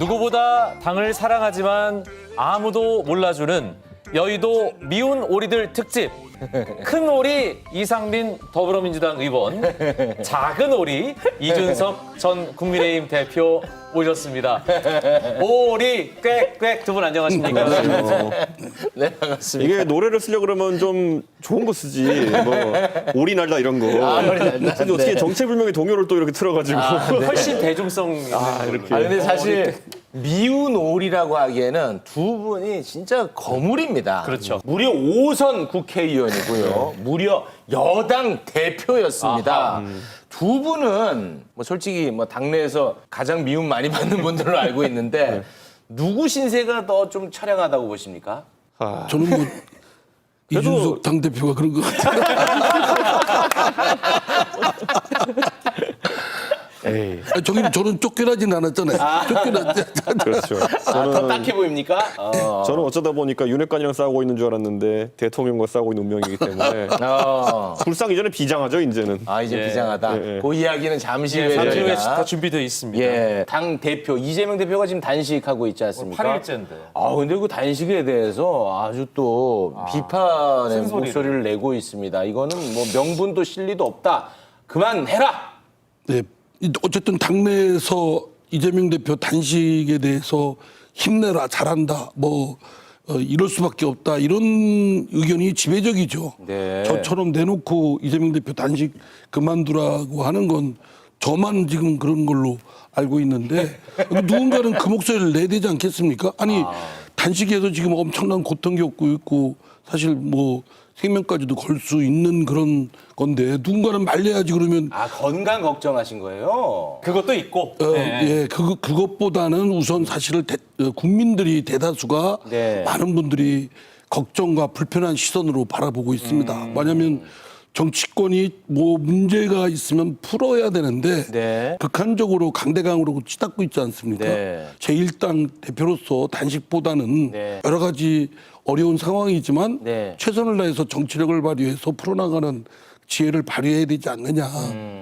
누구보다 당을 사랑하지만 아무도 몰라주는 여의도 미운 오리들 특집. 큰 오리 이상민 더불어민주당 의원, 작은 오리 이준석 전 국민의힘 대표 오셨습니다. 오리 꽥꽥 두 분 안녕하십니까? 네, 반갑습니다. 이게 노래를 쓰려고 그러면 좀 좋은 거 쓰지. 뭐 오리 날다 이런 거. 오리 날다. 근데 어떻게 네. 정체불명의 동요를 또 이렇게 틀어가지고. 훨씬 대중성 있는 이렇게. 근데 사실 미운 오리라고 하기에는 두 분이 진짜 거물입니다. 그렇죠. 무려 5선 국회의원이고요. 무려 여당 대표였습니다. 두 분은 뭐 솔직히 뭐 당내에서 가장 미움 많이 받는 분들로 알고 있는데 누구 신세가 더 좀 처량하다고 보십니까? 저는 뭐 이준석 당대표가 그런 것 같아요. 에이. 저는 쫓겨나진 않았잖아요. 쫓겨났지. 그렇죠. 더 딱해 보입니까? 저는 어쩌다 보니까 윤핵관이랑 싸우고 있는 줄 알았는데 대통령과 싸우고 있는 운명이기 때문에 불상 이전에 비장하죠 이제는. 이제 예. 비장하다. 예, 예. 그 이야기는 잠시 후에 3주 후에 저희가 다 준비되어 있습니다. 예, 당 대표 이재명 대표가 지금 단식하고 있지 않습니까? 8일째인데. 근데 그 단식에 대해서 아주 또 비판의 큰 소리를. 목소리를 내고 있습니다. 이거는 뭐 명분도 실리도 없다. 그만해라. 네. 어쨌든 당내에서 이재명 대표 단식에 대해서 힘내라, 잘한다, 뭐 이럴 수밖에 없다 이런 의견이 지배적이죠. 네. 저처럼 내놓고 이재명 대표 단식 그만두라고 하는 건 저만 지금 그런 걸로 알고 있는데 누군가는 그 목소리를 내야 되지 않겠습니까? 아니 단식에서 지금 엄청난 고통 겪고 있고 사실 뭐 생명까지도 걸 수 있는 그런 건데 누군가는 말려야지 그러면 건강 걱정하신 거예요? 그것도 있고. 예, 그것보다는 우선 사실을 국민들이 대다수가 네. 많은 분들이 걱정과 불편한 시선으로 바라보고 있습니다. 왜냐하면 정치권이 뭐 문제가 있으면 풀어야 되는데 네. 극한적으로 강대강으로 치닫고 있지 않습니까? 네. 제1당 대표로서 단식보다는 네. 여러 가지 어려운 상황이지만 네. 최선을 다해서 정치력을 발휘해서 풀어나가는 지혜를 발휘해야 되지 않느냐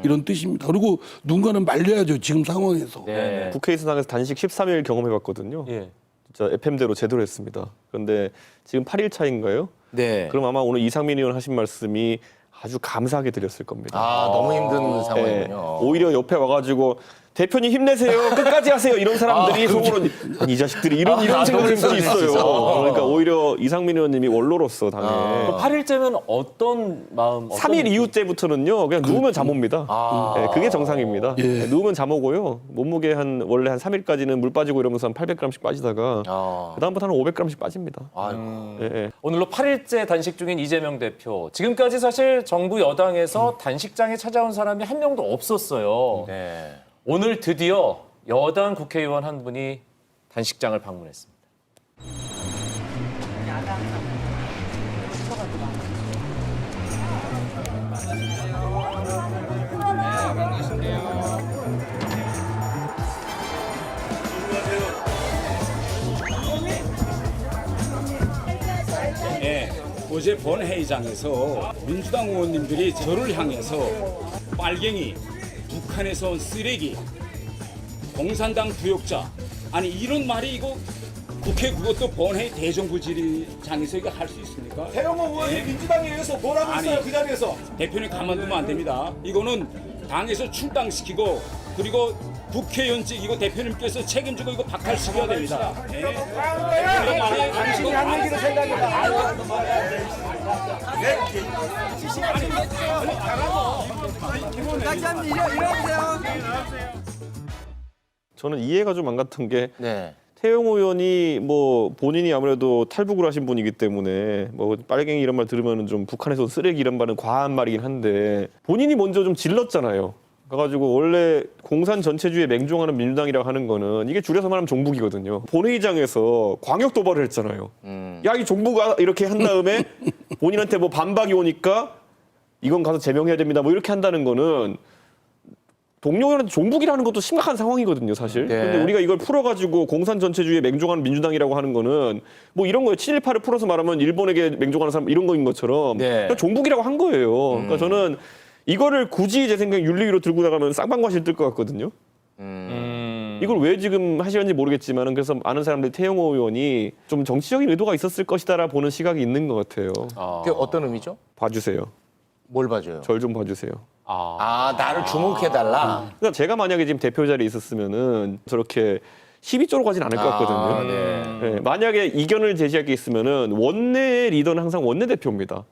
이런 뜻입니다. 그리고 누군가는 말려야죠. 지금 상황에서. 네. 국회의사당에서 단식 13일 경험해봤거든요. 예. 진짜 FM대로 제대로 했습니다. 그런데 지금 8일 차인가요? 네. 그럼 아마 오늘 이상민 의원 하신 말씀이 아주 감사하게 들렸을 겁니다. 너무 힘든 예, 상황이군요. 오히려 옆에 와가지고 대표님 힘내세요. 끝까지 하세요. 이런 사람들이 속으로 이 자식들이 이런 생각을 할 수 있어요. 그러니까 오히려 이상민 의원님이 원로로서 당에 8일째면 어떤 마음? 3일 이후째부터는요. 그냥 누우면 잠 옵니다. 예, 그게 정상입니다. 예. 예, 누우면 잠 오고요. 몸무게 원래 한 3일까지는 물 빠지고 이러면서 한 800g씩 빠지다가 그다음부터는 500g씩 빠집니다. 예, 예. 오늘로 8일째 단식 중인 이재명 대표. 지금까지 사실 정부 여당에서 단식장에 찾아온 사람이 한 명도 없었어요. 네. 오늘 드디어 여당 국회의원 한 분이 단식장을 방문했습니다. 네, 어제 본회의장에서 민주당 의원님들이 저를 향해서 빨갱이, 북한에서 온 쓰레기, 공산당 부역자, 아니 이런 말이 이거 국회 그것도 본회의 대정부질의장에서 이거 할 수 있습니까? 태영호 의원이 민주당에 의해서 뭐라고 아니, 했어요 그 자리에서. 대표님 가만두면 안 됩니다. 이거는 당에서 출당시키고 그리고 국회의원직 이거 대표님께서 책임지고 이거 박탈시켜야 됩니다. 네. 당신이 한 얘기를 생각해봐. 저는 이해가 좀 안 갔던 게 네. 태영호 의원이 뭐 본인이 아무래도 탈북을 하신 분이기 때문에 뭐 빨갱이 이런 말 들으면 좀 북한에서 온 쓰레기 이런 말은 과한 말이긴 한데 본인이 먼저 좀 질렀잖아요. 그래가지고 원래 공산 전체주의에 맹종하는 민주당이라고 하는 거는 이게 줄여서 말하면 종북이거든요. 본회의장에서 광역 도발을 했잖아요. 야, 이 종북아 이렇게 한 다음에 본인한테 뭐 반박이 오니까 이건 가서 제명해야 됩니다. 뭐 이렇게 한다는 거는 동료한테 종북이라는 것도 심각한 상황이거든요, 사실. 네. 근데 우리가 이걸 풀어가지고 공산 전체주의에 맹종하는 민주당이라고 하는 거는 뭐 이런 거예요. 친일파를 풀어서 말하면 일본에게 맹종하는 사람 이런 거인 것처럼 네. 그냥 종북이라고 한 거예요. 그러니까 저는 이거를 굳이 제 생각에 윤리위로 들고 나가면 쌍방과실 뜰 것 같거든요. 이걸 왜 지금 하시는지 모르겠지만은 그래서 많은 사람들이 태영호 의원이 좀 정치적인 의도가 있었을 것이다라 보는 시각이 있는 것 같아요. 그게 어떤 의미죠? 봐주세요. 뭘 봐줘요? 절 좀 봐주세요. 나를 주목해달라. 그러니까 제가 만약에 지금 대표 자리에 있었으면은 저렇게 시비 쪼러 가진 않을 것 같거든요. 네. 네, 만약에 이견을 제시할 게 있으면은 원내 리더는 항상 원내 대표입니다.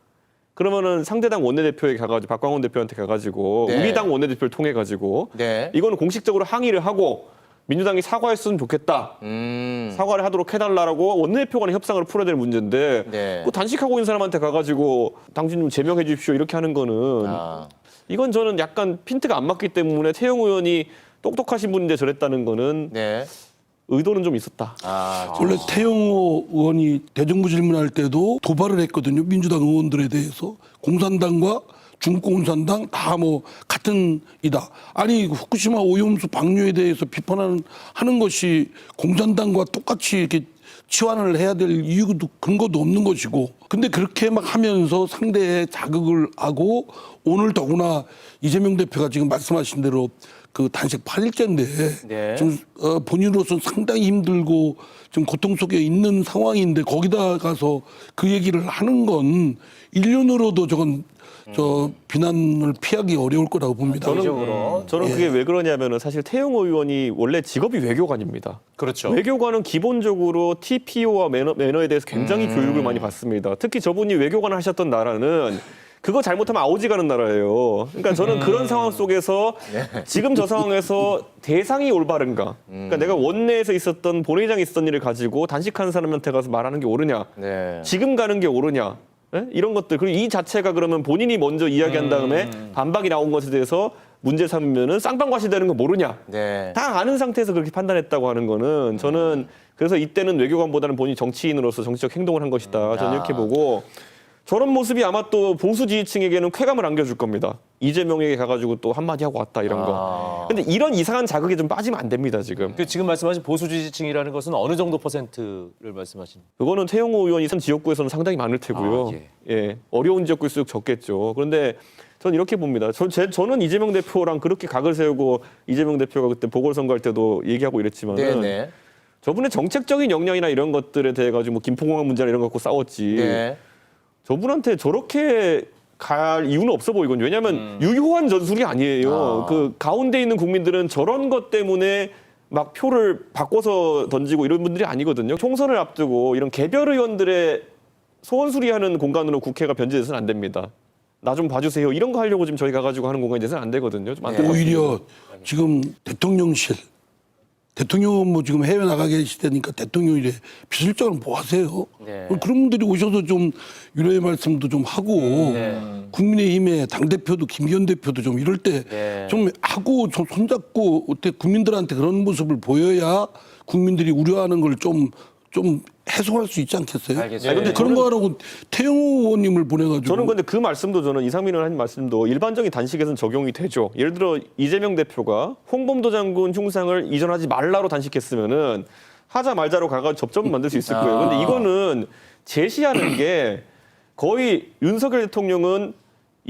그러면은 상대당 원내대표에 가가지고 박광원 대표한테 가가지고 네. 우리 당 원내대표를 통해 가지고 네. 이거는 공식적으로 항의를 하고 민주당이 사과했으면 좋겠다. 사과를 하도록 해달라고 원내대표 간의 협상을 풀어야 될 문제인데 네. 그 단식하고 있는 사람한테 가가지고 당신 좀 제명해 주십시오 이렇게 하는 거는 이건 저는 약간 핀트가 안 맞기 때문에 태영 의원이 똑똑하신 분인데 저랬다는 거는 네. 의도는 좀 있었다. 원래 태영호 의원이 대정부 질문할 때도 도발을 했거든요. 민주당 의원들에 대해서. 공산당과 중국 공산당 다 뭐 같은 이다. 아니 후쿠시마 오염수 방류에 대해서 비판하는 것이 공산당과 똑같이 이렇게 치환을 해야 될 이유도 근거도 없는 것이고. 근데 그렇게 막 하면서 상대의 자극을 하고 오늘 더구나 이재명 대표가 지금 말씀하신 대로 그 단식 8일째인데 네. 좀 본인으로서는 상당히 힘들고 좀 고통 속에 있는 상황인데 거기다 가서 그 얘기를 하는 건 일련으로도 저건 저 비난을 피하기 어려울 거라고 봅니다. 저는 그게 왜 그러냐면은 사실 태영호 의원이 원래 직업이 외교관입니다. 그렇죠. 외교관은 기본적으로 TPO와 매너에 대해서 굉장히 교육을 많이 받습니다. 특히 저분이 외교관을 하셨던 나라는 그거 잘못하면 아오지 가는 나라예요. 그러니까 저는 그런 상황 속에서 지금 저 상황에서 대상이 올바른가? 그러니까 내가 원내에서 있었던 본회의장에 있었던 일을 가지고 단식하는 사람한테 가서 말하는 게 옳으냐? 네. 지금 가는 게 옳으냐? 예? 이런 것들 그리고 이 자체가 그러면 본인이 먼저 이야기한 다음에 반박이 나온 것에 대해서 문제 삼으면은 쌍방과시되는 거 모르냐? 네. 다 아는 상태에서 그렇게 판단했다고 하는 거는 저는 그래서 이때는 외교관보다는 본인이 정치인으로서 정치적 행동을 한 것이다. 저는 이렇게 보고 저런 모습이 아마 또 보수 지지층에게는 쾌감을 안겨줄 겁니다. 이재명에게 가가지고 또 한마디 하고 왔다 이런 거. 근데 이런 이상한 자극에 좀 빠지면 안 됩니다 지금. 그 지금 말씀하신 보수 지지층이라는 것은 어느 정도 퍼센트를 말씀하시는? 그거는 태영호 의원이 선 지역구에서는 상당히 많을 테고요. 예. 어려운 지역구일수록 적겠죠. 그런데 저는 이렇게 봅니다. 저는 이재명 대표랑 그렇게 각을 세우고 이재명 대표가 그때 보궐선거할 때도 얘기하고 이랬지만은 네네. 저분의 정책적인 역량이나 이런 것들에 대해 가지고 뭐 김포공항 문제나 이런 거 갖고 싸웠지. 네. 저분한테 저렇게 갈 이유는 없어 보이거든요. 왜냐하면 유효한 전술이 아니에요. 그 가운데 있는 국민들은 저런 것 때문에 막 표를 바꿔서 던지고 이런 분들이 아니거든요. 총선을 앞두고 이런 개별 의원들의 소원 수리하는 공간으로 국회가 변질돼서는 안 됩니다. 나 좀 봐주세요. 이런 거 하려고 지금 저희 가가지고 하는 공간이 돼서는 안 되거든요. 좀 안타깝습니다. 오히려 지금 대통령실 대통령은 뭐 지금 해외 나가 계실 때니까 대통령실에 비서실장은 뭐 하세요? 그런 분들이 오셔서 좀 위로의 말씀도 좀 하고 국민의힘의 당대표도 김기현 대표도 좀 이럴 때 좀 하고 좀 손잡고 어때 국민들한테 그런 모습을 보여야 국민들이 우려하는 걸 좀 해소할 수 있지 않겠어요? 알겠습니다. 근데 그런 거 하라고 태영호 의원님을 보내가지고 저는 근데 그 말씀도 저는 이상민 의원 한 말씀도 일반적인 단식에서는 적용이 되죠. 예를 들어 이재명 대표가 홍범도 장군 흉상을 이전하지 말라로 단식했으면은 하자 말자로 가가 접점을 만들 수 있을 거예요. 근데 이거는 제시하는 게 거의 윤석열 대통령은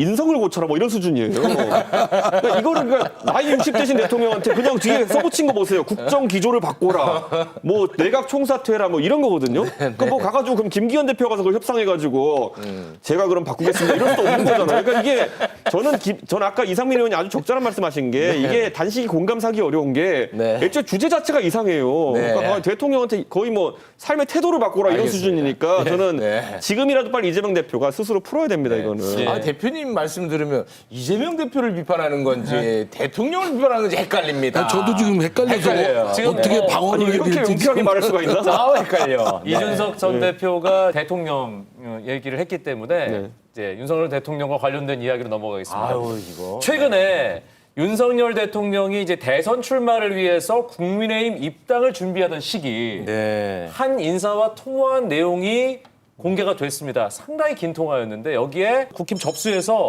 인성을 고쳐라 뭐 이런 수준이에요. 그러니까 이거를 그러니까 나이 60 되신 대통령한테 그냥 뒤에 써붙인 거 보세요. 국정 기조를 바꿔라. 뭐 내각 총사퇴해라 뭐 이런 거거든요. 그러니까 뭐 가가지고 그럼 김기현 대표 가서 그걸 협상해가지고 제가 그럼 바꾸겠습니다. 이럴 수도 없는 거잖아요. 그러니까 이게 저는 아까 이상민 의원이 아주 적절한 말씀하신 게 이게 단식이 공감사기 어려운 게 애초에 주제 자체가 이상해요. 그러니까 대통령한테 거의 뭐 삶의 태도를 바꿔라 이런 수준이니까 저는 지금이라도 빨리 이재명 대표가 스스로 풀어야 됩니다. 이거는. 대표님 말씀 들으면 이재명 대표를 비판하는 건지 대통령을 비판하는 건지 헷갈립니다. 저도 지금 헷갈려서 헷갈려요. 지금 어떻게 방어를 해야 이렇게 될지 용기하게 말할 수가 있나? 헷갈려. 이준석 전 대표가 대통령 얘기를 했기 때문에 이제 윤석열 대통령과 관련된 이야기로 넘어가겠습니다. 이거. 최근에 윤석열 대통령이 이제 대선 출마를 위해서 국민의힘 입당을 준비하던 시기 한 인사와 통화한 내용이 공개가 됐습니다. 상당히 긴 통화였는데 여기에 국힘 접수해서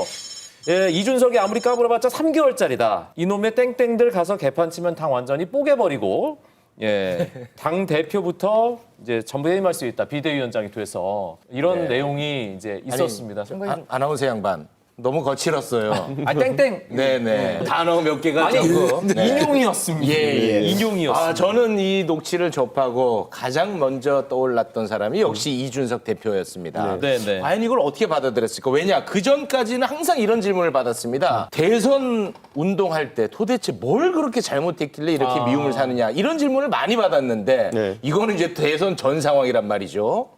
이준석이 아무리 까불어봤자 3개월짜리다. 이놈의 땡땡들 가서 개판 치면 당 완전히 뽀개버리고 당 대표부터 이제 전부 해임할 수 있다. 비대위원장이 돼서 이런 내용이 이제 있었습니다. 아나운서 양반. 너무 거칠었어요. 아 땡땡. 네네. 단어 몇 개가 아니 조금. 네. 인용이었습니다. 예. 인용이었습니다. 저는 이 녹취를 접하고 가장 먼저 떠올랐던 사람이 역시 이준석 대표였습니다. 네, 네. 과연 이걸 어떻게 받아들였을까? 왜냐? 그 전까지는 항상 이런 질문을 받았습니다. 대선 운동할 때 도대체 뭘 그렇게 잘못했길래 이렇게 미움을 사느냐? 이런 질문을 많이 받았는데 네. 이거는 이제 대선 전 상황이란 말이죠.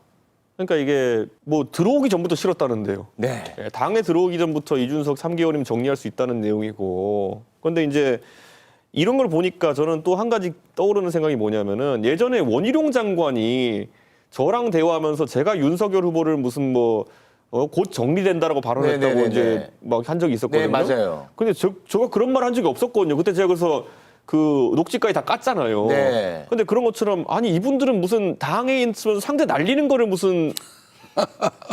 그러니까 이게 뭐 들어오기 전부터 싫었다는데요. 네. 예, 당에 들어오기 전부터 이준석 3개월이면 정리할 수 있다는 내용이고. 그런데 이제 이런 걸 보니까 저는 또 한 가지 떠오르는 생각이 뭐냐면은 예전에 원희룡 장관이 저랑 대화하면서 제가 윤석열 후보를 무슨 뭐 곧 정리된다라고 발언했다고 네네네네. 이제 막 한 적이 있었거든요. 네, 맞아요. 근데 저가 그런 말 한 적이 없었거든요. 그때 제가 그래서 그 녹취까지 다 깠잖아요. 네. 근데 그런 것처럼 아니 이분들은 무슨 당에 있으면 상대 날리는 거를 무슨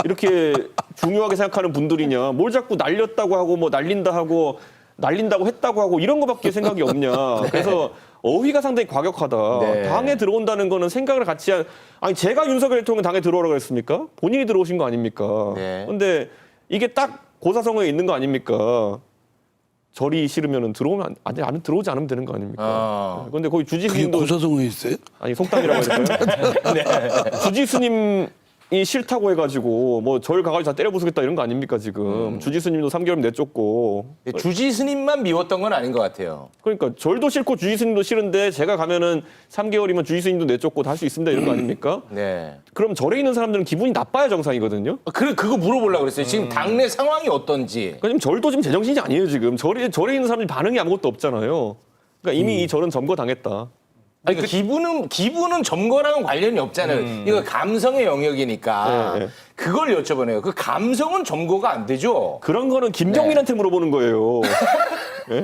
이렇게 중요하게 생각하는 분들이냐. 뭘 자꾸 날렸다고 하고 뭐 날린다 하고 날린다고 했다고 하고 이런 거밖에 생각이 없냐. 그래서 어휘가 상당히 과격하다. 네. 당에 들어온다는 거는 생각을 같이 아니 제가 윤석열 대통령 당에 들어오라고 했습니까? 본인이 들어오신 거 아닙니까? 네. 근데 이게 딱 고사성어에 있는 거 아닙니까? 절이 싫으면 들어오면 안 들어오지 않으면 되는 거 아닙니까? 그런데 거기 그게 주지스님도 고사성어에 있어요? 아니 속담이라고 해야 될까요? 주지스님이 싫다고 해가지고 뭐 절 가가지고 다 때려 부수겠다 이런 거 아닙니까 지금? 주지스님도 3개월 내쫓고 주지스님만 미웠던 건 아닌 것 같아요. 그러니까 절도 싫고 주지스님도 싫은데 제가 가면은 3개월이면 주지스님도 내쫓고 다 할 수 있습니다 이런 거 아닙니까? 네. 그럼 절에 있는 사람들은 기분이 나빠야 정상이거든요. 그거 물어보려고 그랬어요. 지금 당내 상황이 어떤지. 그러니까 지금 절도 지금 제정신이 아니에요 지금. 절에 있는 사람들이 반응이 아무것도 없잖아요. 그러니까 이미 이 절은 점거당했다. 아니, 기분은 점거랑은 관련이 없잖아요. 이거 감성의 영역이니까 네, 네. 그걸 여쭤보네요. 그 감성은 점거가 안 되죠. 그런 거는 김경민한테 물어보는 거예요.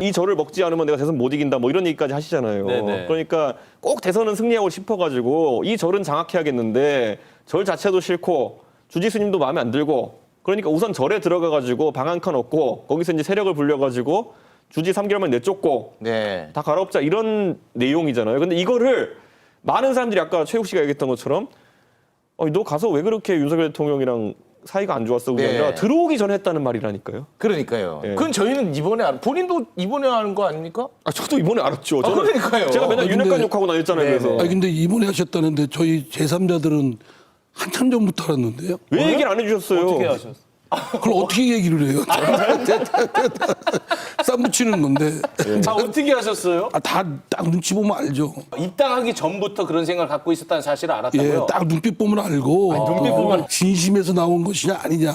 이 절을 먹지 않으면 내가 대선 못 이긴다 뭐 이런 얘기까지 하시잖아요. 네네. 그러니까 꼭 대선은 승리하고 싶어가지고 이 절은 장악해야겠는데 절 자체도 싫고 주지스님도 마음에 안 들고 그러니까 우선 절에 들어가가지고 방 한 칸 얻고 거기서 이제 세력을 불려가지고 주지 3개월만 내쫓고 네. 다 갈아엎자 이런 내용이잖아요. 근데 이거를 많은 사람들이 아까 최욱 씨가 얘기했던 것처럼 너 가서 왜 그렇게 윤석열 대통령이랑 사이가 안 좋았어? 그게 네. 아니라 들어오기 전에 했다는 말이라니까요. 그러니까요. 네. 그건 저희는 본인도 이번에 아는 거 아닙니까? 저도 이번에 알았죠. 저는 그러니까요. 제가 맨날 근데- 윤핵관 욕하고 다녔잖아요. 네, 그래서 네. 아니 근데 이번에 하셨다는데 저희 제3자들은 한참 전부터 알았는데요. 왜 얘기를 안 해주셨어요? 어떻게 하셨어요? 그걸 어떻게 얘기를 해요? 쌈붙이는 건데 어떻게 하셨어요? 다 딱 눈치 보면 알죠. 입당하기 전부터 그런 생각을 갖고 있었다는 사실을 알았다고요? 예, 딱 눈빛 보면 알고 눈빛 보면- 진심에서 나온 것이냐 아니냐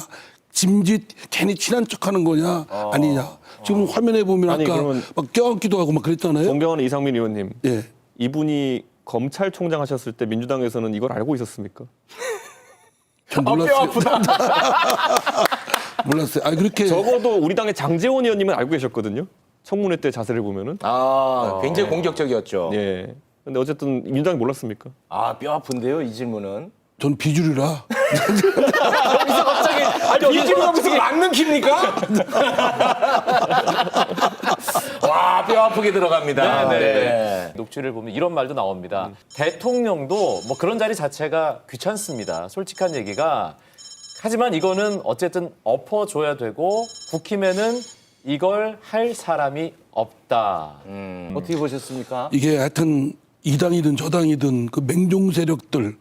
짐짓 괜히 친한 척하는 거냐 아니냐 지금 화면에 보면 아니, 아까 그러면- 막 껴안기도 하고 막 그랬잖아요. 존경하는 이상민 의원님, 예. 이분이 검찰총장 하셨을 때 민주당에서는 이걸 알고 있었습니까? 전 뼈 몰랐어요. 아프다. 몰랐어요. 아 그렇게 적어도 우리 당의 장제원 의원님은 알고 계셨거든요. 청문회 때 자세를 보면은. 굉장히 공격적이었죠. 예. 근데 어쨌든 민주당이 몰랐습니까? 뼈 아픈데요, 이 질문은. 전 비주류라 아니, 비주류가 무슨 막는 킵니까? 와, 뼈 아프게 들어갑니다. 네. 녹취를 보면 이런 말도 나옵니다. 대통령도 뭐 그런 자리 자체가 귀찮습니다. 솔직한 얘기가. 하지만 이거는 어쨌든 엎어줘야 되고 국힘에는 이걸 할 사람이 없다. 어떻게 보셨습니까? 이게 하여튼 이 당이든 저 당이든 그 맹종 세력들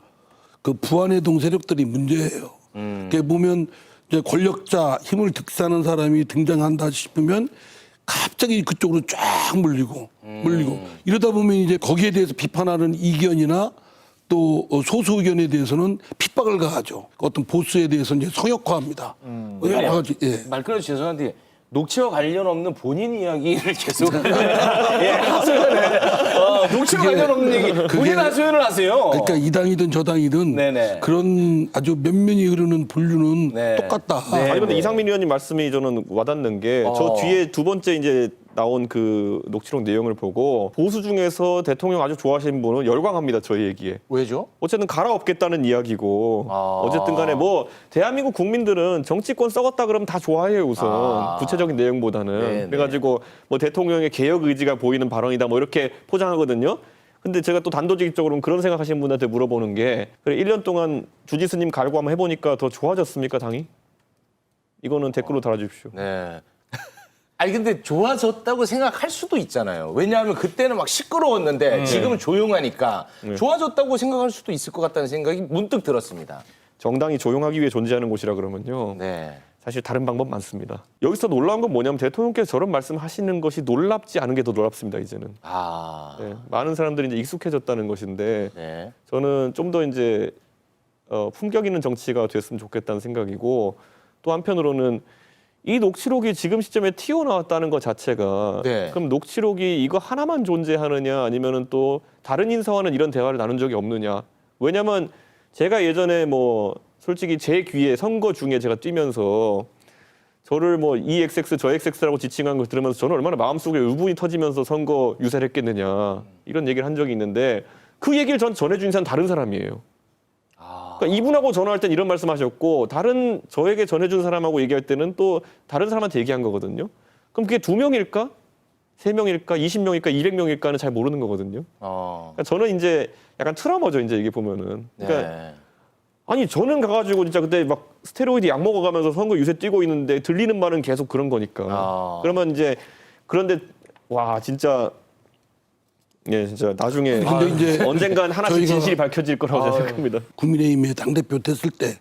그 부안해동 세력들이 문제예요. 그게 보면 이제 권력자 힘을 득세하는 사람이 등장한다 싶으면 갑자기 그쪽으로 쫙 물리고 이러다 보면 이제 거기에 대해서 비판하는 이견이나 또 소수 의견에 대해서는 핍박을 가하죠. 어떤 보수에 대해서 이제 성역화합니다. 여러 가지 예. 말 끊어서 죄송한데 녹취와 관련 없는 본인 이야기를 계속 하소연을 녹취와 관련 없는 얘기 본인 하소연을 하세요. 그러니까 이 당이든 저 당이든 네네. 그런 아주 면면이 흐르는 분류는 네. 똑같다. 네. 아니 근데 이상민 의원님 말씀이 저는 와닿는 게 저 뒤에 두 번째 이제 나온 그 녹취록 내용을 보고 보수 중에서 대통령 아주 좋아하시는 분은 열광합니다. 저희 얘기에. 왜죠? 어쨌든 갈아엎겠다는 이야기고 어쨌든 간에 뭐 대한민국 국민들은 정치권 썩었다 그러면 다 좋아해요 우선 구체적인 내용보다는 네네. 그래가지고 뭐 대통령의 개혁 의지가 보이는 발언이다 뭐 이렇게 포장하거든요. 근데 제가 또 단도직입적으로 그런 생각하시는 분한테 물어보는 게 그래 1년 동안 주지스님 갈고 한번 해보니까 더 좋아졌습니까 당이? 이거는 댓글로 달아주십시오. 네. 아니 근데 좋아졌다고 생각할 수도 있잖아요. 왜냐하면 그때는 막 시끄러웠는데 지금은 조용하니까 좋아졌다고 생각할 수도 있을 것 같다는 생각이 문득 들었습니다. 정당이 조용하기 위해 존재하는 곳이라 그러면요. 네. 사실 다른 방법 많습니다. 여기서 놀라운 건 뭐냐면 대통령께서 저런 말씀하시는 것이 놀랍지 않은 게 더 놀랍습니다. 이제는. 아. 네, 많은 사람들이 이제 익숙해졌다는 것인데 네. 저는 좀 더 이제 품격 있는 정치가 됐으면 좋겠다는 생각이고 또 한편으로는 이 녹취록이 지금 시점에 튀어나왔다는 것 자체가 네. 그럼 녹취록이 이거 하나만 존재하느냐 아니면은 또 다른 인사와는 이런 대화를 나눈 적이 없느냐. 왜냐면 제가 예전에 뭐 솔직히 제 귀에 선거 중에 제가 뛰면서 저를 뭐 이 XX 저 XX라고 지칭한 걸 들으면서 저는 얼마나 마음속에 의분이 터지면서 선거 유세를 했겠느냐 이런 얘기를 한 적이 있는데 그 얘기를 전 전해준 사람은 다른 사람이에요. 그러니까 이분하고 전화할 땐 이런 말씀하셨고 다른 저에게 전해준 사람하고 얘기할 때는 또 다른 사람한테 얘기한 거거든요. 그럼 그게 2명일까? 3명일까? 20명일까? 200명일까는 잘 모르는 거거든요. 그러니까 저는 이제 약간 트라우마죠. 이제 이게 보면은. 그러니까 네. 아니 저는 가가지고 진짜 그때 막 스테로이드 약 먹어가면서 선거 유세 뛰고 있는데 들리는 말은 계속 그런 거니까. 그러면 이제 그런데 와 진짜 예 진짜 나중에 근데 이제 언젠간 하나씩 저희가- 진실이 밝혀질 거라고 생각합니다. 국민의힘의 당대표 됐을 때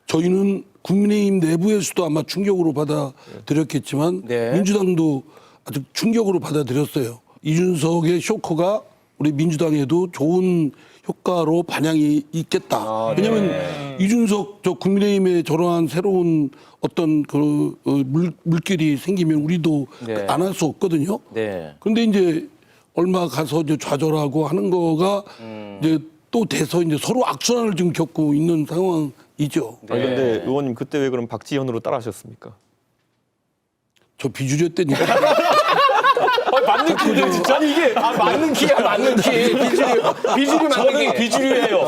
저희는 국민의힘 내부에서도 아마 충격으로 받아들였겠지만 네. 민주당도 아주 충격으로 받아들였어요. 이준석의 쇼크가 우리 민주당에도 좋은 효과로 반영이 있겠다. 왜냐하면 이준석 저 국민의힘에 저러한 새로운 어떤 그 물길이 생기면 우리도 네. 안 할 수 없거든요. 네. 그런데 이제 얼마 가서 이제 좌절하고 하는 거가 이제 또 돼서 이제 서로 악순환을 지금 겪고 있는 상황이죠. 아니 근데 의원님 그때 왜 그럼 박지현으로 따라하셨습니까? 저 비주류였다니까. 맞는 키인데 진짜. 아니 이게 맞는 키야, 맞는 키. 비주류 맞는 키. 비주류예요.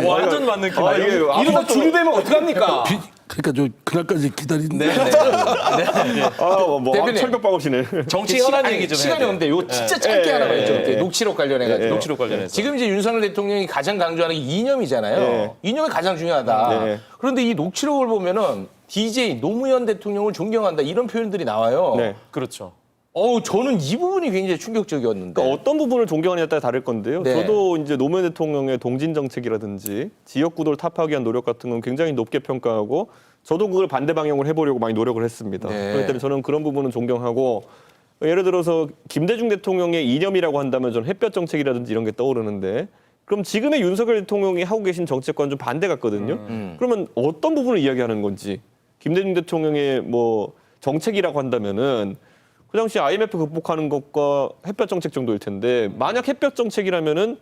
완전 맞는 키. 아, 이게 이러다 주류되면 어떡합니까? 그러니까 저 그날까지 기다리는데 아뭐 대표님. 철벽 박으시네. 정치 현안 아니, 얘기 좀 시간이 해야 없는데 이거 진짜 짧게 하나 해줘. 녹취록 관련해가지고. 녹취록 관련해서. 지금 이제 윤석열 대통령이 가장 강조하는 게 이념이잖아요. 네. 이념이 가장 중요하다. 네. 그런데 이 녹취록을 보면은 DJ 노무현 대통령을 존경한다 이런 표현들이 나와요. 네. 그렇죠. 저는 이 부분이 굉장히 충격적이었는데. 그러니까 어떤 부분을 존경하느냐에 따라 다를 건데요. 네. 저도 이제 노무현 대통령의 동진 정책이라든지 지역 구도를 타파하기 위한 노력 같은 건 굉장히 높게 평가하고 저도 그걸 반대 방향으로 해보려고 많이 노력을 했습니다. 네. 그렇기 때문에 저는 그런 부분은 존경하고 예를 들어서 김대중 대통령의 이념이라고 한다면 저는 햇볕 정책이라든지 이런 게 떠오르는데 그럼 지금의 윤석열 대통령이 하고 계신 정책과는 좀 반대 같거든요. 그러면 어떤 부분을 이야기하는 건지 김대중 대통령의 뭐 정책이라고 한다면은 그 당시 IMF 극복하는 것과 햇볕 정책 정도일 텐데 만약 햇볕 정책이라면은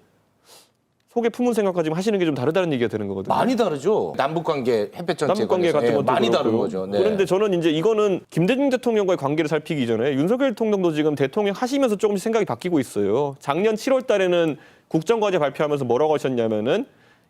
속에 품은 생각까지 하시는 게 좀 다르다는 얘기가 되는 거거든요. 많이 다르죠. 남북관계 햇볕 정책 남북관계 같은 것도 많이 그렇고요. 다른 거죠. 네. 그런데 저는 이제 이거는 김대중 대통령과의 관계를 살피기 전에 윤석열 대통령도 지금 대통령 하시면서 조금씩 생각이 바뀌고 있어요. 작년 7월 달에는 국정과제 발표하면서 뭐라고 하셨냐면은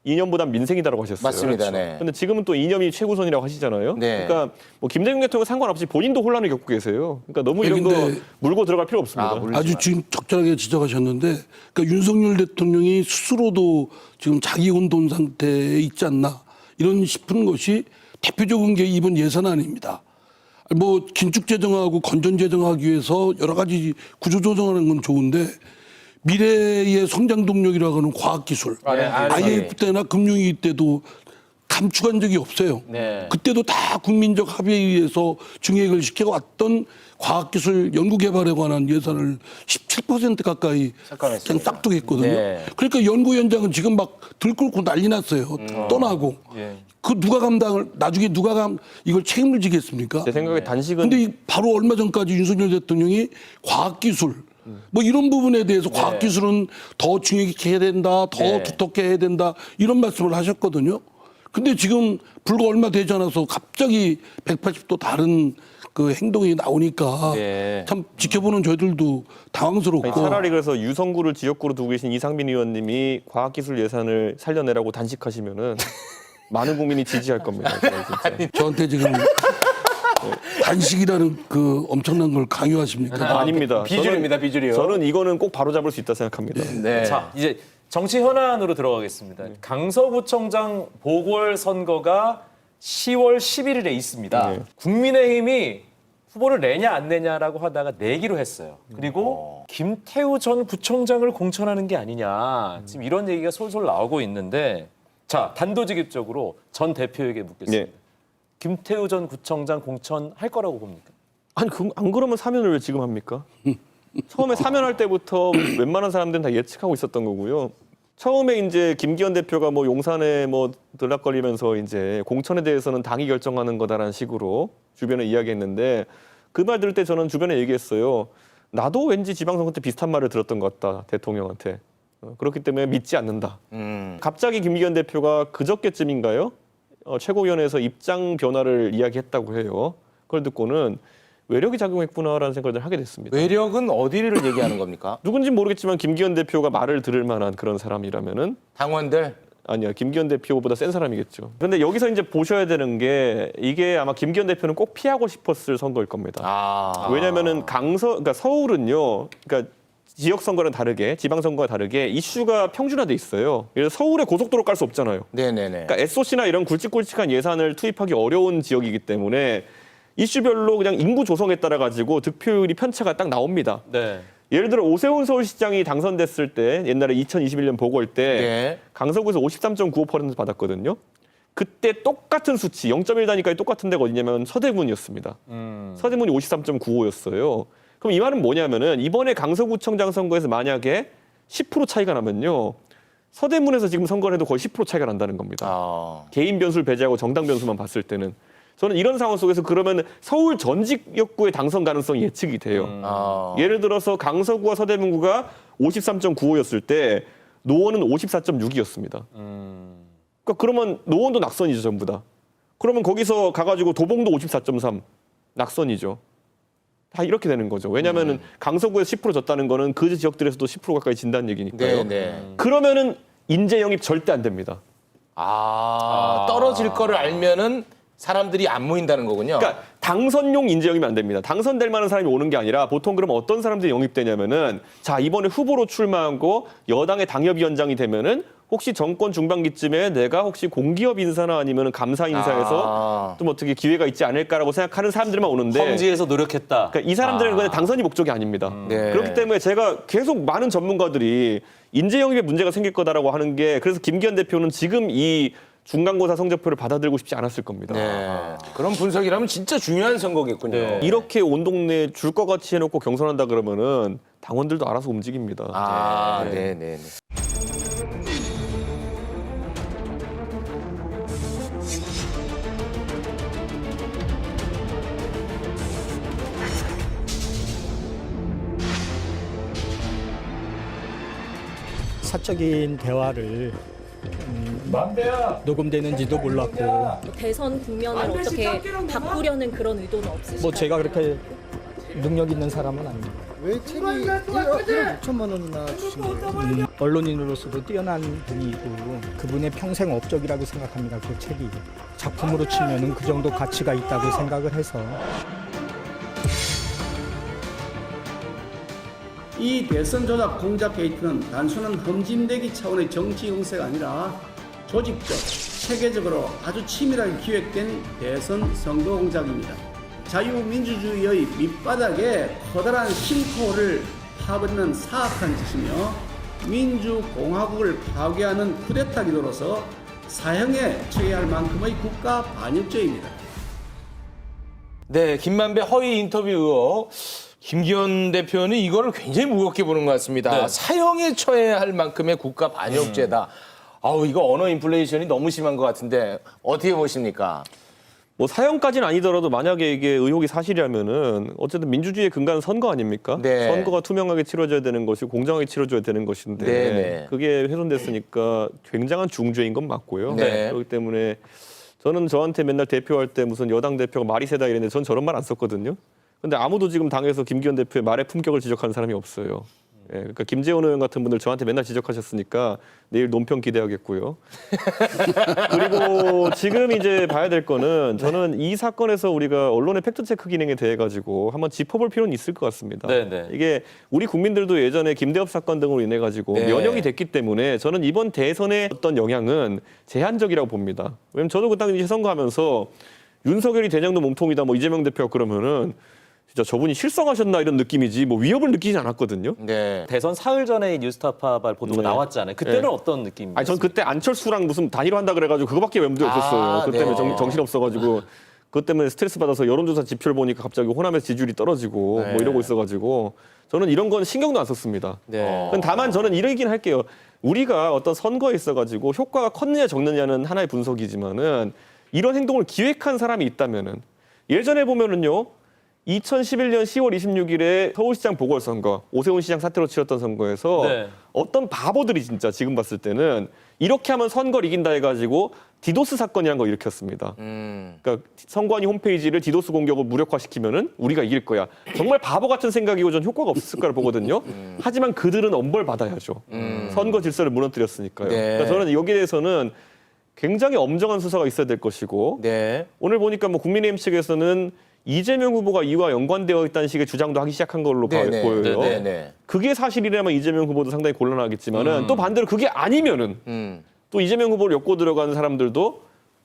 이념보단 민생이다라고 하셨어요. 맞습니다. 네. 근데 지금은 또 이념이 최우선이라고 하시잖아요. 네. 그러니까 뭐 김대중 대통령 상관없이 본인도 혼란을 겪고 계세요. 그러니까 너무 이런 거 근데 물고 들어갈 필요 없습니다. 아주 지금 적절하게 지적하셨는데 그러니까 윤석열 대통령이 스스로도 지금 자기 혼돈 상태에 있지 않나 이런 싶은 것이 대표적인 게 이번 예산안입니다. 뭐 긴축 재정하고 건전 재정하기 위해서 여러 가지 구조 조정하는 건 좋은데 미래의 성장 동력이라고 하는 과학기술 IMF 때나 금융위기 때도 감축한 적이 없어요. 네. 그때도 다 국민적 합의에 의해서 증액을 시켜왔던 과학기술 연구개발에 관한 예산을 17% 가까이 삭감했습니다. 그냥 싹둑했거든요. 네. 그러니까 연구 현장은 지금 막 들끓고 난리 났어요. 떠나고. 그 누가 감당을 나중에 이걸 책임을 지겠습니까? 제 생각에 단식은 근데 바로 얼마 전까지 윤석열 대통령이 과학기술 뭐 이런 부분에 대해서 과학기술은 더 중요하게 해야 된다, 더 두텁게 해야 된다 이런 말씀을 하셨거든요. 근데 지금 불과 얼마 되지 않아서 갑자기 180도 다른 그 행동이 나오니까 참 지켜보는 저희들도 당황스럽고. 아니, 차라리 그래서 유성구를 지역구로 두고 계신 이상민 의원님이 과학기술 예산을 살려내라고 단식하시면은 많은 국민이 지지할 겁니다. 진짜. 저한테 지금 단식이라는 그 엄청난 걸 강요하십니까? 아닙니다. 비주류입니다, 비주류. 저는 이거는 꼭 바로잡을 수 있다 생각합니다. 네. 자, 이제 정치 현안으로 들어가겠습니다. 강서구청장 보궐선거가 10월 11일에 있습니다. 네. 국민의힘이 후보를 내냐 안 내냐라고 하다가 내기로 했어요. 그리고 김태우 전 구청장을 공천하는 게 아니냐. 지금 이런 얘기가 솔솔 나오고 있는데 자, 단도직입적으로 전 대표에게 묻겠습니다. 네. 김태우 전 구청장 공천할 거라고 봅니까? 아니 안 그러면 사면을 왜 지금 합니까? 처음에 사면할 때부터 웬만한 사람들은 다 예측하고 있었던 거고요. 처음에 이제 김기현 대표가 뭐 용산에 뭐 들락거리면서 이제 공천에 대해서는 당이 결정하는 거다라는 식으로 주변에 이야기했는데 그 말 들을 때 저는 주변에 얘기했어요. 나도 왠지 지방선거 때 비슷한 말을 들었던 것 같다 대통령한테. 그렇기 때문에 믿지 않는다. 갑자기 김기현 대표가 그저께쯤인가요? 최고위원회에서 입장 변화를 이야기했다고 해요. 그걸 듣고는 외력이 작용했구나라는 생각을 하게 됐습니다. 외력은 어디를 얘기하는 겁니까? 누군지는 모르겠지만 김기현 대표가 말을 들을 만한 그런 사람이라면은 당원들? 아니야 김기현 대표보다 센 사람이겠죠. 그런데 여기서 이제 보셔야 되는 게 이게 아마 김기현 대표는 꼭 피하고 싶었을 선거일 겁니다. 왜냐하면은 그러니까 서울은요, 그러니까 지역 선거랑 다르게 지방 선거와 다르게 이슈가 평준화돼 있어요. 그래서 서울에 고속도로 깔 수 없잖아요. 네네네. 그러니까 SOC나 이런 굵직굵직한 예산을 투입하기 어려운 지역이기 때문에 이슈별로 그냥 인구 조성에 따라 가지고 득표율이 편차가 딱 나옵니다. 네. 예를 들어 오세훈 서울시장이 당선됐을 때 옛날에 2021년 보궐 때 네. 강서구에서 53.95% 받았거든요. 그때 똑같은 수치 0.1 단위까지 똑같은 데가 어디냐면 서대문이었습니다. 서대문이 53.95였어요. 그럼 이 말은 뭐냐면은 이번에 강서구청장 선거에서 만약에 10% 차이가 나면요. 서대문에서 지금 선거를 해도 거의 10% 차이가 난다는 겁니다. 개인 변수를 배제하고 정당 변수만 봤을 때는. 저는 이런 상황 속에서 그러면 서울 전직 역구의 당선 가능성이 예측이 돼요. 예를 들어서 강서구와 서대문구가 53.95였을 때 노원은 54.6이었습니다. 그러니까 그러면 노원도 낙선이죠, 전부 다. 그러면 거기서 가가지고 도봉도 54.3 낙선이죠. 다 이렇게 되는 거죠. 왜냐하면 강서구에서 10% 졌다는 거는 그 지역들에서도 10% 가까이 진다는 얘기니까요. 네네. 그러면은 인재 영입 절대 안 됩니다. 떨어질 거를 알면은 사람들이 안 모인다는 거군요. 그러니까 당선용 인재 영입이 안 됩니다. 당선될 만한 사람이 오는 게 아니라 보통 그럼 어떤 사람들이 영입되냐면은 자 이번에 후보로 출마하고 여당의 당협위원장이 되면은 혹시 정권 중반기쯤에 내가 혹시 공기업 인사나 아니면 감사 인사에서 좀 어떻게 기회가 있지 않을까라고 생각하는 사람들만 오는데 험지에서 노력했다. 그러니까 이 사람들은 그냥 당선이 목적이 아닙니다. 네. 그렇기 때문에 제가 계속 많은 전문가들이 인재 영입에 문제가 생길 거다라고 하는 게 그래서 김기현 대표는 지금 이 중간고사 성적표를 받아들고 싶지 않았을 겁니다. 네. 그런 분석이라면 진짜 중요한 선거겠군요. 네. 이렇게 온 동네 줄 것 같이 해놓고 경선한다 그러면은 당원들도 알아서 움직입니다. 네네네. 사적인 대화를 녹음되는지도 몰랐고 대선 국면을 어떻게 바꾸려는 그런 의도는 없으실까요? 뭐 제가 그렇게 능력 있는 사람은 아닙니다. 왜 책이 1억 6천만 원이나 주신 거예요? 언론인으로서도 뛰어난 분이고 그분의 평생 업적이라고 생각합니다. 그 책이 작품으로 치면은 그 정도 가치가 있다고 생각을 해서 이 대선 조작 공작 게이트는 단순한 험진대기 차원의 정치 공세가 아니라 조직적, 체계적으로 아주 치밀하게 기획된 대선 선거 공작입니다. 자유민주주의의 밑바닥에 커다란 싱크홀을 파버리는 사악한 짓이며 민주공화국을 파괴하는 쿠데타 기도로서 사형에 처해야 할 만큼의 국가 반역죄입니다. 네, 김만배 허위 인터뷰 의혹. 김기현 대표는 이거를 굉장히 무겁게 보는 것 같습니다. 네. 사형에 처해야 할 만큼의 국가 반역죄다. 아우 이거 언어 인플레이션이 너무 심한 것 같은데 어떻게 보십니까? 뭐 사형까지는 아니더라도 만약에 이게 의혹이 사실이라면은 어쨌든 민주주의의 근간은 선거 아닙니까? 네. 선거가 투명하게 치러져야 되는 것이고 공정하게 치러져야 되는 것인데 네네. 그게 훼손됐으니까 굉장한 중죄인 건 맞고요. 네. 그렇기 때문에 저는 저한테 맨날 대표할 때 무슨 여당 대표가 말이 세다 이랬는데 전 저런 말 안 썼거든요. 근데 아무도 지금 당에서 김기현 대표의 말의 품격을 지적하는 사람이 없어요. 예, 그러니까 김재원 의원 같은 분들 저한테 맨날 지적하셨으니까 내일 논평 기대하겠고요. 그리고 지금 이제 봐야 될 거는 저는 이 사건에서 우리가 언론의 팩트체크 기능에 대해 가지고 한번 짚어볼 필요는 있을 것 같습니다. 네네. 이게 우리 국민들도 예전에 김대엽 사건 등으로 인해 가지고 네. 면역이 됐기 때문에 저는 이번 대선의 어떤 영향은 제한적이라고 봅니다. 왜냐면 저도 그 당시 선거하면서 윤석열이 대장동 몸통이다 뭐 이재명 대표가 그러면은 진짜 저분이 실성하셨나 이런 느낌이지 뭐 위협을 느끼지 않았거든요. 네. 대선 사흘 전에 뉴스타파발 보도가 네. 나왔잖아요. 그때는 네. 어떤 느낌이었어요? 아니 전 그때 안철수랑 무슨 단일화 한다 그래가지고 그거밖에 외모도 없었어요. 그것 때문에 네. 정신 없어가지고 그것 때문에 스트레스 받아서 여론조사 지표를 보니까 갑자기 호남에서 지지율이 떨어지고 네. 뭐 이러고 있어가지고 저는 이런 건 신경도 안 썼습니다. 네. 다만 저는 이런 얘기는 할게요. 우리가 어떤 선거에 있어가지고 효과가 컸느냐 적느냐는 하나의 분석이지만은 이런 행동을 기획한 사람이 있다면은 예전에 보면은요. 2011년 10월 26일에 서울시장 보궐선거, 오세훈 시장 사태로 치렀던 선거에서 네. 어떤 바보들이 진짜 지금 봤을 때는 이렇게 하면 선거를 이긴다 해가지고 디도스 사건이란 걸 일으켰습니다. 그러니까 선관위 홈페이지를 디도스 공격을 무력화시키면은 우리가 이길 거야. 정말 바보 같은 생각이고 전 효과가 없을 거라 보거든요. 하지만 그들은 엄벌 받아야죠. 선거 질서를 무너뜨렸으니까요. 네. 그러니까 저는 여기에 대해서는 굉장히 엄정한 수사가 있어야 될 것이고 네. 오늘 보니까 뭐 국민의힘 측에서는 이재명 후보가 이와 연관되어 있다는 식의 주장도 하기 시작한 걸로 네네. 보여요. 네네. 그게 사실이라면 이재명 후보도 상당히 곤란하겠지만은 또 반대로 그게 아니면은 또 이재명 후보를 엮고 들어가는 사람들도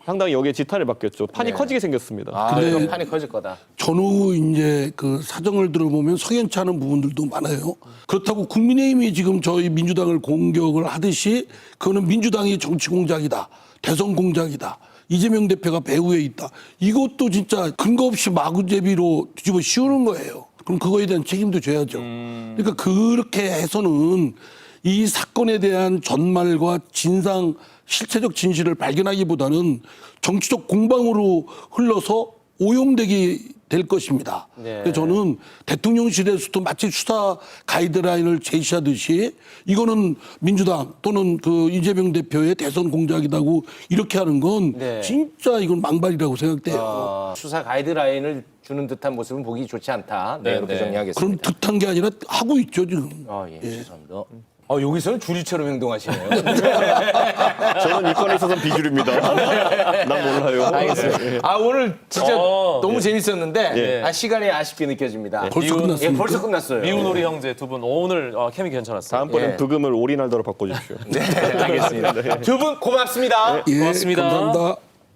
상당히 여기에 지탄을 받겠죠. 판이 네. 커지게 생겼습니다. 아, 근데- 그럼 판이 커질 거다. 전후 이제 그 사정을 들어보면 석연치 않은 부분들도 많아요. 그렇다고 국민의힘이 지금 저희 민주당을 공격을 하듯이 그거는 민주당이 정치 공작이다. 대선 공작이다. 이재명 대표가 배후에 있다. 이것도 진짜 근거 없이 마구제비로 뒤집어 씌우는 거예요. 그럼 그거에 대한 책임도 져야죠. 그러니까 그렇게 해서는 이 사건에 대한 전말과 진상, 실체적 진실을 발견하기보다는 정치적 공방으로 흘러서 오용되게 될 것입니다. 그래서 저는 대통령실에서도 마치 수사 가이드라인을 제시하듯이 이거는 민주당 또는 그 이재명 대표의 대선 공작이라고 이렇게 하는 건 네. 진짜 이건 망발이라고 생각돼요. 수사 가이드라인을 주는 듯한 모습은 보기 좋지 않다. 네, 네, 이렇게 네. 정리하겠습니다. 그럼 듯한 게 아니라 하고 있죠 지금. 예, 죄송합니다. 여기서는 주리처럼 행동하시네요. 저는 이 건에 있어서는 비주류입니다. 난 몰라요. 알겠습니다. 오늘 진짜 너무 재밌었는데 예. 시간이 아쉽게 느껴집니다. 벌써 끝났습니까? 예, 벌써 끝났어요. 미운오리 형제 두 분 오늘 케미 괜찮았어요. 다음번엔 예. 브금을 오리날더로 바꿔주십시오. 네, 알겠습니다. 두 분 고맙습니다. 예, 고맙습니다. 감사합니다.